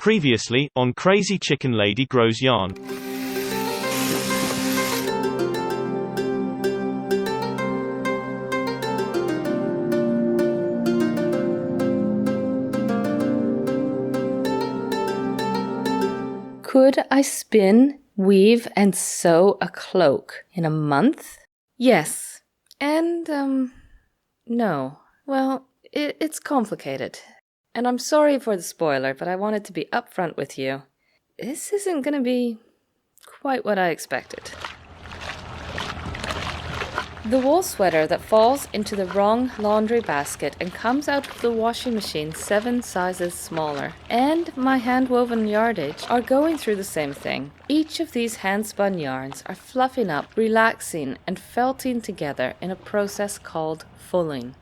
Previously, on Crazy Chicken Lady Grows Yarn. Could I spin, weave, and sew a cloak in a month? Yes. And, no. Well, it's complicated. And I'm sorry for the spoiler, but I wanted to be upfront with you. This isn't gonna be quite what I expected. The wool sweater that falls into the wrong laundry basket and comes out of the washing machine 7 sizes smaller, and my hand-woven yardage are going through the same thing. Each of these hand-spun yarns are fluffing up, relaxing, and felting together in a process called fulling.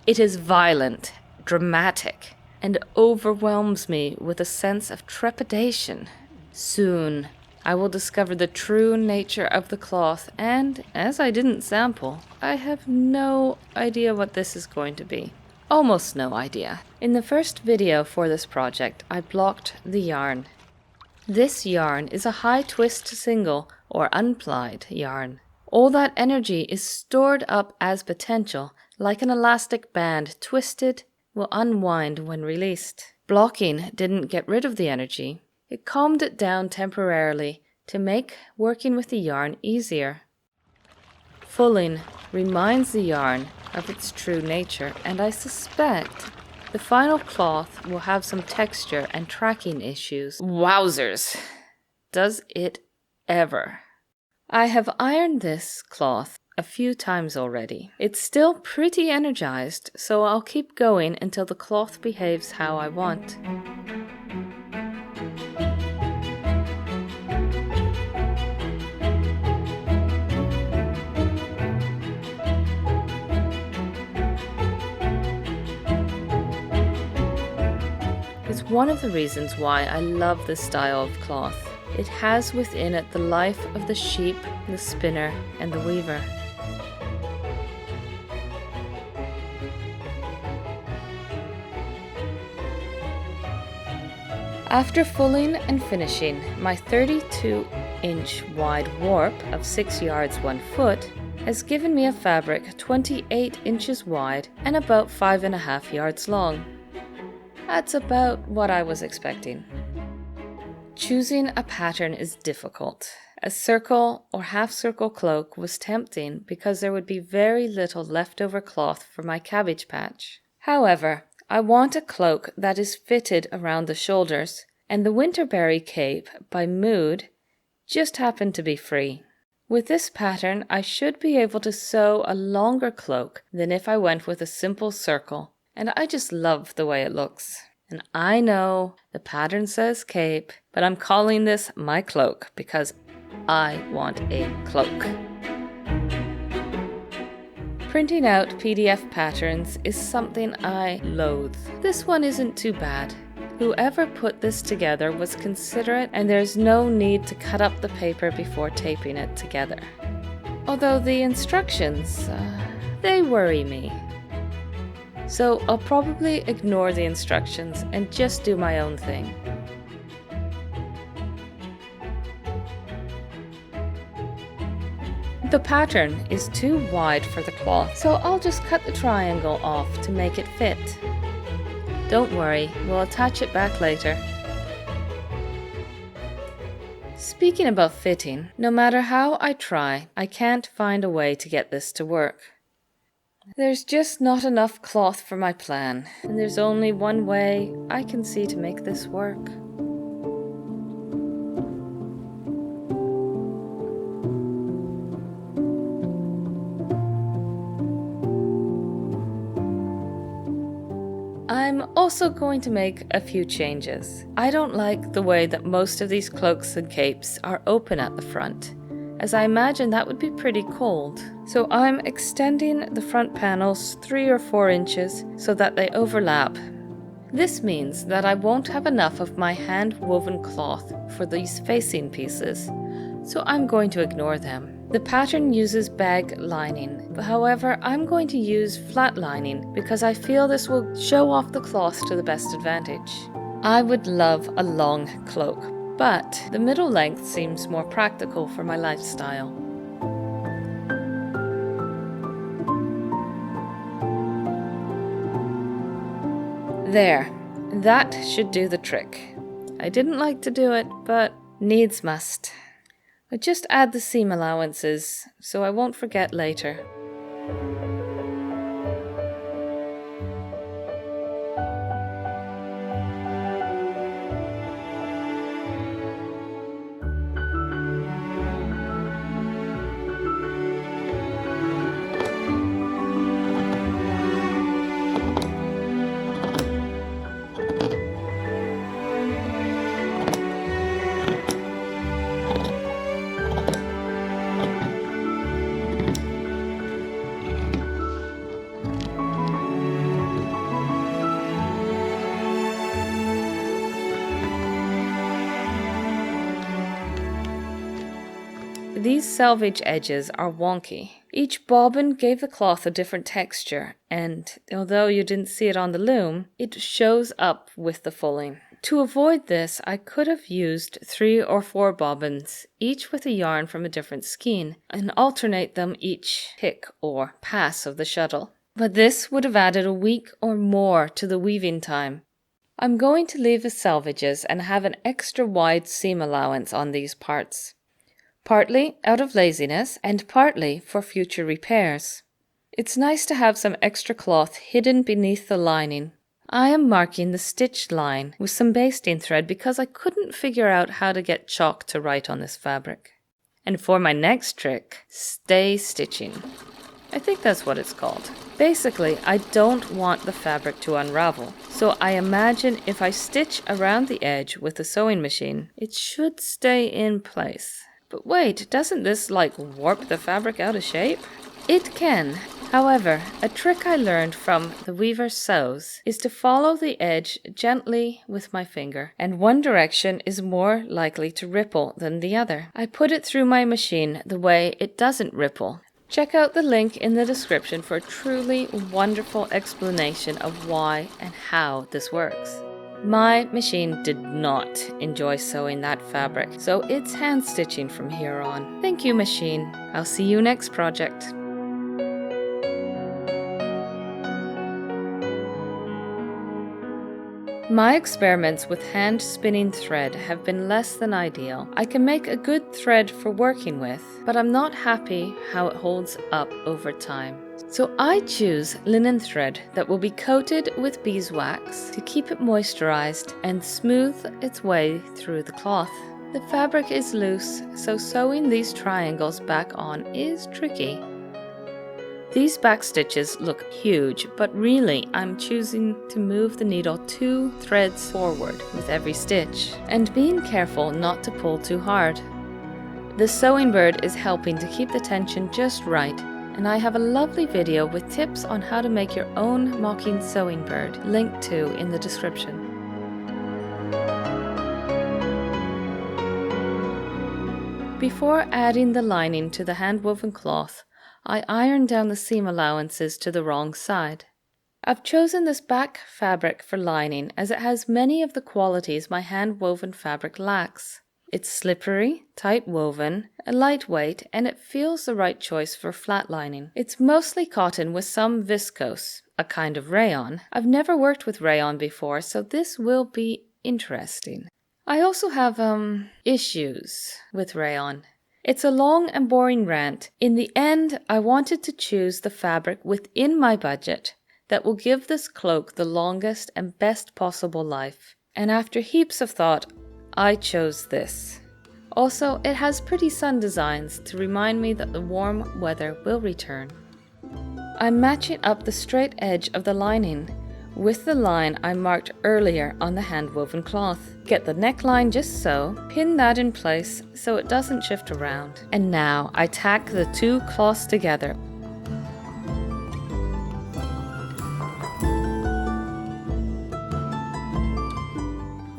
It is violent, dramatic, and overwhelms me with a sense of trepidation. Soon, I will discover the true nature of the cloth, and, as I didn't sample, I have no idea what this is going to be. Almost no idea. In the first video for this project, I blocked the yarn. This yarn is a high twist single or unplied yarn. All that energy is stored up as potential, like an elastic band twisted will unwind when released. Blocking didn't get rid of the energy. It calmed it down temporarily to make working with the yarn easier. Fulling reminds the yarn of its true nature, and I suspect the final cloth will have some texture and tracking issues. Wowzers! Does it ever? I have ironed this cloth a few times already. It's still pretty energized, so I'll keep going until the cloth behaves how I want. It's one of the reasons why I love this style of cloth. It has within it the life of the sheep, the spinner, and the weaver. After fulling and finishing, my 32-inch wide warp of 6 yards 1 foot has given me a fabric 28 inches wide and about 5.5 yards long. That's about what I was expecting. Choosing a pattern is difficult. A circle or half-circle cloak was tempting because there would be very little leftover cloth for my cabbage patch. However, I want a cloak that is fitted around the shoulders, and the Winterberry Cape by Mood just happened to be free. With this pattern, I should be able to sew a longer cloak than if I went with a simple circle, and I just love the way it looks. And I know the pattern says cape, but I'm calling this my cloak because I want a cloak. Printing out PDF patterns is something I loathe. This one isn't too bad. Whoever put this together was considerate, and there's no need to cut up the paper before taping it together. Although the instructions, they worry me. So I'll probably ignore the instructions and just do my own thing. The pattern is too wide for the cloth, so I'll just cut the triangle off to make it fit. Don't worry, we'll attach it back later. Speaking about fitting, no matter how I try, I can't find a way to get this to work. There's just not enough cloth for my plan, and there's only one way I can see to make this work. I'm also going to make a few changes. I don't like the way that most of these cloaks and capes are open at the front, as I imagine that would be pretty cold. So I'm extending the front panels 3 or 4 inches so that they overlap. This means that I won't have enough of my hand-woven cloth for these facing pieces, so I'm going to ignore them. The pattern uses bag lining, however, I'm going to use flat lining because I feel this will show off the cloth to the best advantage. I would love a long cloak, but the middle length seems more practical for my lifestyle. There, that should do the trick. I didn't like to do it, but needs must. I just add the seam allowances so I won't forget later. These selvage edges are wonky. Each bobbin gave the cloth a different texture, and although you didn't see it on the loom, it shows up with the fulling. To avoid this, I could have used 3 or 4 bobbins, each with a yarn from a different skein, and alternate them each pick or pass of the shuttle. But this would have added a week or more to the weaving time. I'm going to leave the selvages and have an extra wide seam allowance on these parts. Partly out of laziness and partly for future repairs. It's nice to have some extra cloth hidden beneath the lining. I am marking the stitched line with some basting thread because I couldn't figure out how to get chalk to write on this fabric. And for my next trick, stay stitching. I think that's what it's called. Basically, I don't want the fabric to unravel, so I imagine if I stitch around the edge with the sewing machine, it should stay in place. But wait, doesn't this warp the fabric out of shape? It can. However, a trick I learned from the Weaver Sews is to follow the edge gently with my finger, and one direction is more likely to ripple than the other. I put it through my machine the way it doesn't ripple. Check out the link in the description for a truly wonderful explanation of why and how this works. My machine did not enjoy sewing that fabric, so it's hand stitching from here on. Thank you, machine. I'll see you next project. My experiments with hand spinning thread have been less than ideal. I can make a good thread for working with, but I'm not happy how it holds up over time. So I choose linen thread that will be coated with beeswax to keep it moisturized and smooth its way through the cloth. The fabric is loose, so sewing these triangles back on is tricky. These back stitches look huge, but really I'm choosing to move the needle 2 threads forward with every stitch, and being careful not to pull too hard. The sewing bird is helping to keep the tension just right, and I have a lovely video with tips on how to make your own mocking sewing bird, linked to in the description. Before adding the lining to the hand-woven cloth, I iron down the seam allowances to the wrong side. I've chosen this back fabric for lining as it has many of the qualities my hand-woven fabric lacks. It's slippery, tight woven, lightweight, and it feels the right choice for flat lining. It's mostly cotton with some viscose, a kind of rayon. I've never worked with rayon before, so this will be interesting. I also have, issues with rayon. It's a long and boring rant. In the end, I wanted to choose the fabric within my budget that will give this cloak the longest and best possible life. And after heaps of thought, I chose this. Also, it has pretty sun designs to remind me that the warm weather will return. I'm matching up the straight edge of the lining with the line I marked earlier on the hand-woven cloth. Get the neckline just so, pin that in place so it doesn't shift around. And now I tack the 2 cloths together.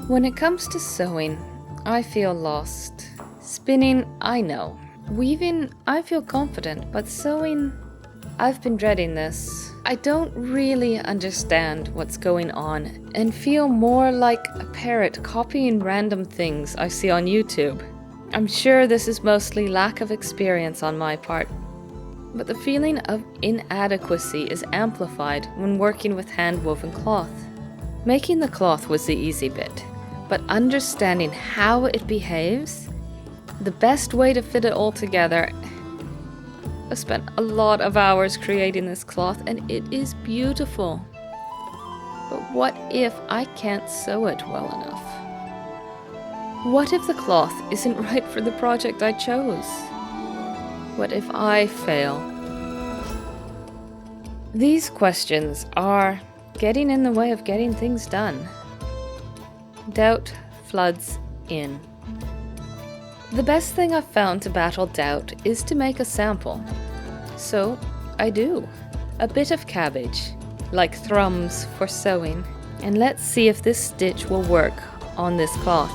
When it comes to sewing, I feel lost. Spinning, I know. Weaving, I feel confident, but sewing, I've been dreading this. I don't really understand what's going on and feel more like a parrot copying random things I see on YouTube. I'm sure this is mostly lack of experience on my part, but the feeling of inadequacy is amplified when working with hand-woven cloth. Making the cloth was the easy bit, but understanding how it behaves, the best way to fit it all together. I spent a lot of hours creating this cloth and it is beautiful. But what if I can't sew it well enough? What if the cloth isn't right for the project I chose? What if I fail? These questions are getting in the way of getting things done. Doubt floods in. The best thing I've found to battle doubt is to make a sample. So I do. A bit of cabbage, like thrums for sewing. And let's see if this stitch will work on this cloth.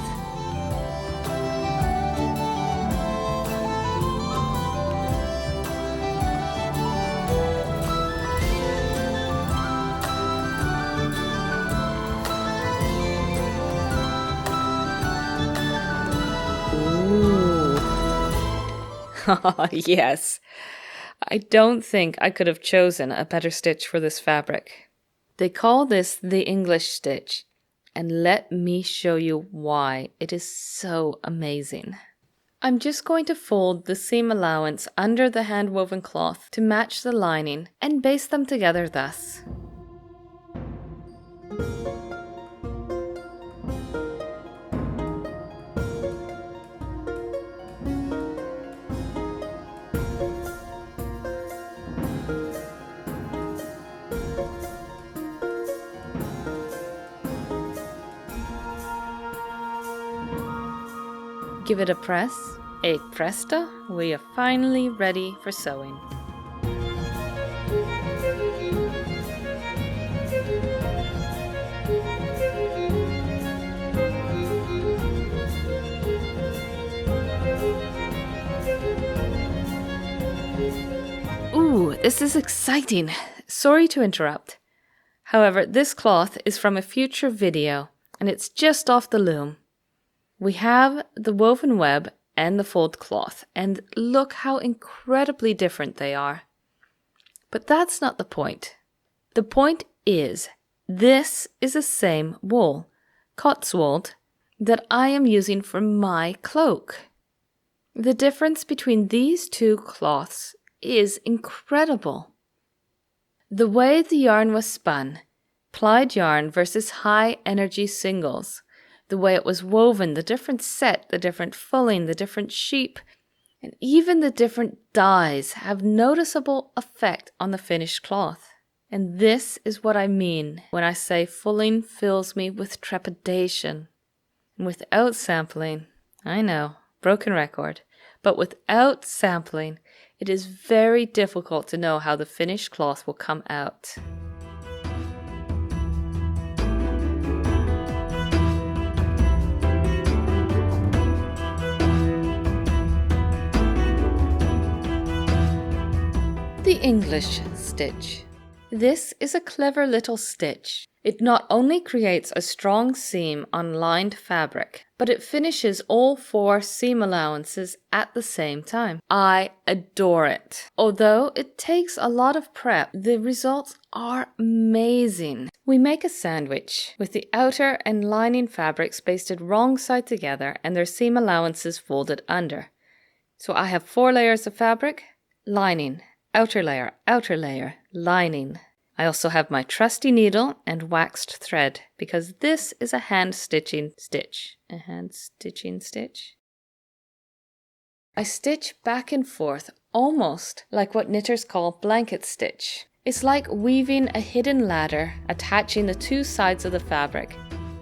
Yes, I don't think I could have chosen a better stitch for this fabric. They call this the English stitch, and let me show you why it is so amazing. I'm just going to fold the seam allowance under the hand-woven cloth to match the lining and baste them together thus. Give it a press, e presto, we are finally ready for sewing. Ooh, this is exciting. Sorry to interrupt. However, this cloth is from a future video, and it's just off the loom. We have the woven web and the fold cloth, and look how incredibly different they are. But that's not the point. The point is, this is the same wool, Cotswold, that I am using for my cloak. The difference between these two cloths is incredible. The way the yarn was spun, plied yarn versus high energy singles, the way it was woven, the different set, the different fulling, the different sheep, and even the different dyes have noticeable effect on the finished cloth. And this is what I mean when I say fulling fills me with trepidation. And without sampling, I know, broken record, but without sampling, it is very difficult to know how the finished cloth will come out. The English stitch. This is a clever little stitch. It not only creates a strong seam on lined fabric, but it finishes all 4 seam allowances at the same time. I adore it. Although it takes a lot of prep, the results are amazing. We make a sandwich with the outer and lining fabrics basted wrong side together and their seam allowances folded under. So I have 4 layers of fabric, lining, outer layer, lining. I also have my trusty needle and waxed thread because this is a hand stitching stitch. A hand stitching stitch. I stitch back and forth almost like what knitters call blanket stitch. It's like weaving a hidden ladder attaching the 2 sides of the fabric.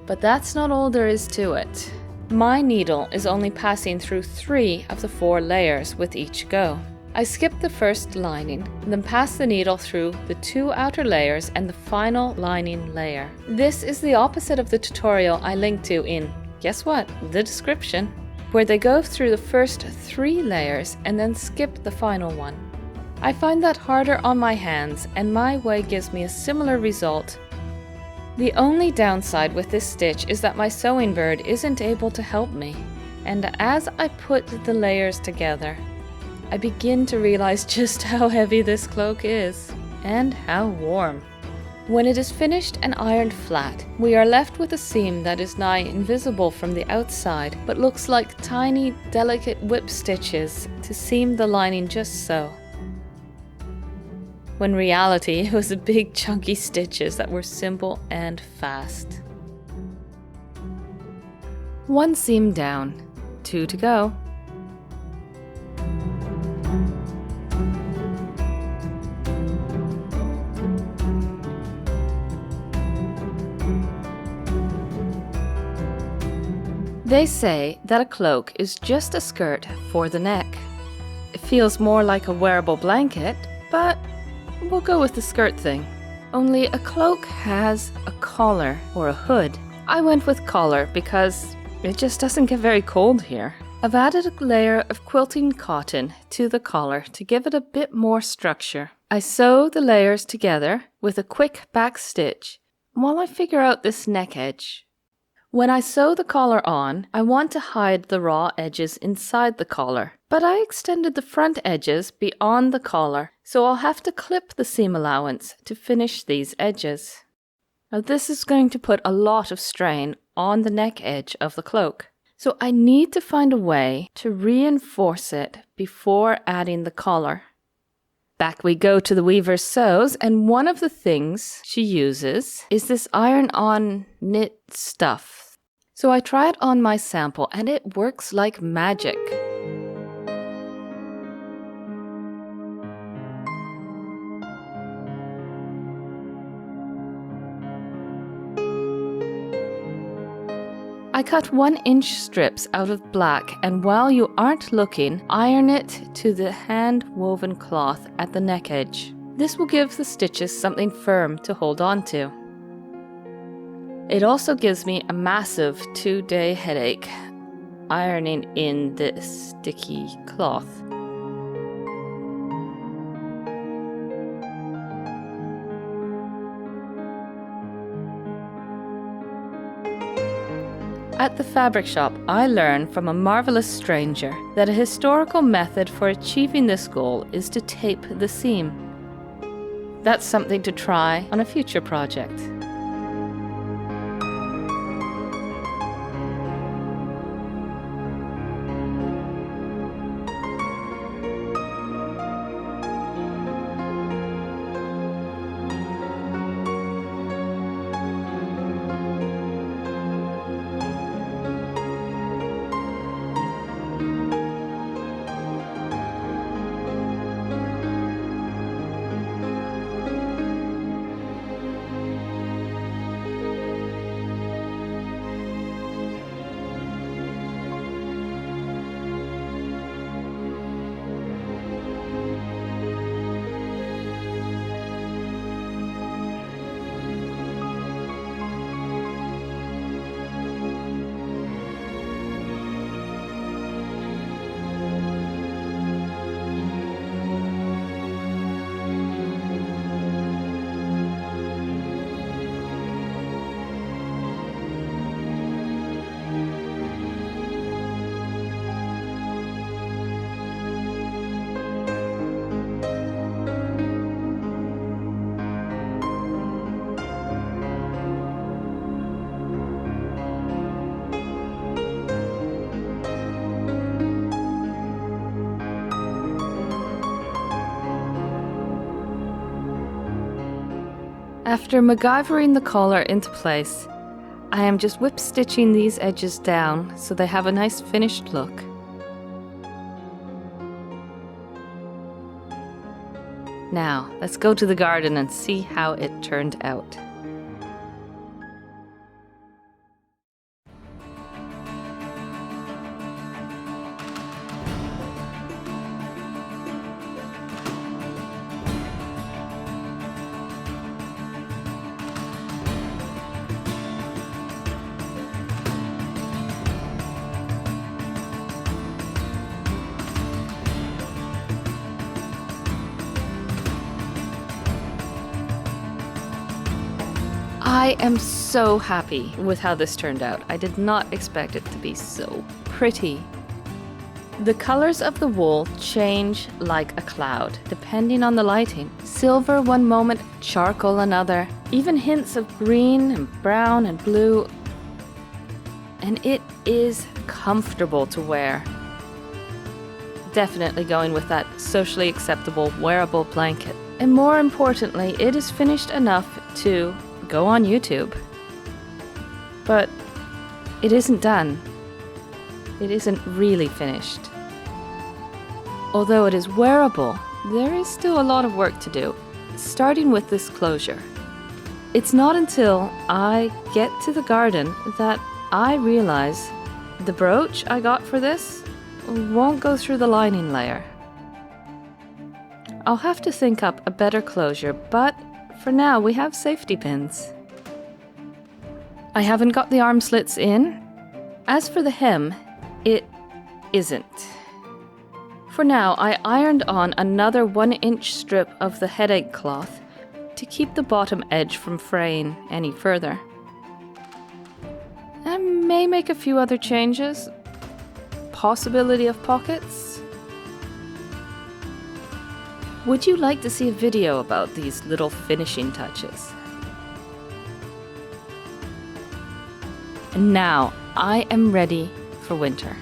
But that's not all there is to it. My needle is only passing through 3 of the 4 layers with each go. I skip the first lining, then pass the needle through the 2 outer layers and the final lining layer. This is the opposite of the tutorial I linked to in, guess what, the description, where they go through the first 3 layers and then skip the final one. I find that harder on my hands, and my way gives me a similar result. The only downside with this stitch is that my sewing bird isn't able to help me, and as I put the layers together, I begin to realize just how heavy this cloak is, and how warm. When it is finished and ironed flat, we are left with a seam that is nigh invisible from the outside, but looks like tiny, delicate whip stitches to seam the lining just so. When reality, it was big chunky stitches that were simple and fast. 1 seam down, 2 to go. They say that a cloak is just a skirt for the neck. It feels more like a wearable blanket, but we'll go with the skirt thing. Only a cloak has a collar or a hood. I went with collar because it just doesn't get very cold here. I've added a layer of quilting cotton to the collar to give it a bit more structure. I sew the layers together with a quick back stitch while I figure out this neck edge. When I sew the collar on, I want to hide the raw edges inside the collar, but I extended the front edges beyond the collar, so I'll have to clip the seam allowance to finish these edges. Now this is going to put a lot of strain on the neck edge of the cloak, so I need to find a way to reinforce it before adding the collar. Back we go to the weaver's sews, and one of the things she uses is this iron-on knit stuff. So I try it on my sample, and it works like magic. I cut 1-inch strips out of black, and while you aren't looking, iron it to the hand-woven cloth at the neck edge. This will give the stitches something firm to hold on to. It also gives me a massive 2-day headache ironing in this sticky cloth. At the fabric shop, I learned from a marvelous stranger that a historical method for achieving this goal is to tape the seam. That's something to try on a future project. After MacGyvering the collar into place, I am just whip stitching these edges down so they have a nice finished look. Now, let's go to the garden and see how it turned out. I am so happy with how this turned out. I did not expect it to be so pretty. The colors of the wool change like a cloud, depending on the lighting. Silver one moment, charcoal another, even hints of green and brown and blue. And it is comfortable to wear. Definitely going with that socially acceptable wearable blanket. And more importantly, it is finished enough to go on YouTube. But it isn't done. It isn't really finished. Although it is wearable, there is still a lot of work to do, starting with this closure. It's not until I get to the garden that I realize the brooch I got for this won't go through the lining layer. I'll have to think up a better closure, but for now we have safety pins. I haven't got the arm slits in. As for the hem, it isn't. For now, I ironed on another 1-inch strip of the headache cloth to keep the bottom edge from fraying any further. I may make a few other changes. Possibility of pockets. Would you like to see a video about these little finishing touches? And now, I am ready for winter.